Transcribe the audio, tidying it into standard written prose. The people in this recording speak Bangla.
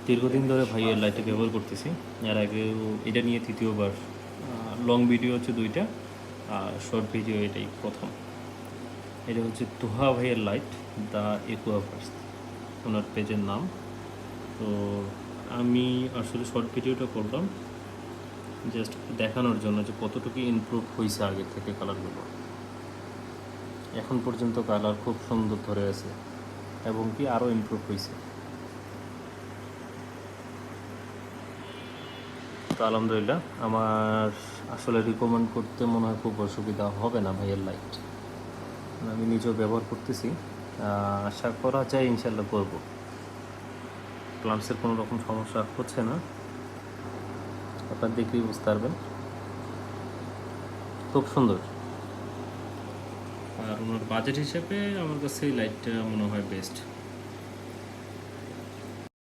দীর্ঘদিন ধরে ভাইয়ের লাইটটা ব্যবহার করতেছি। এর আগেও এটা নিয়ে তৃতীয়বার। লং ভিডিও হচ্ছে 2টা, আর শর্ট ভিডিও এটাই প্রথম। এটা হচ্ছে তুহা ভাইয়ের লাইট, দ্য একুয়াভার্স ওনার পেজের নাম। তো আমি আসলে শর্ট ভিডিওটা করলাম জাস্ট দেখানোর জন্য যে কতটুকু ইমপ্রুভ হয়েছে আগের থেকে কালারগুলো। এখন পর্যন্ত কালার খুব সুন্দর ধরে আছে এবং কি আরও ইমপ্রুভ হয়েছে। তো আলহামদুলিল্লাহ, আমার আসলে রিকমেন্ড করতে মনে হয় খুব অসুবিধা হবে না ভাইয়ের লাইট। আমি নিজেও ব্যবহার করতেছি, আশা করা যায় ইনশাল্লাহ করব। প্লান্টসের কোনো রকম সমস্যা হচ্ছে না, আপনার দেখলেই বুঝতে পারবেন। খুব সুন্দর। আর ওনার বাজেট হিসেবে আমার কাছে এই লাইটটা মনে হয় বেস্ট।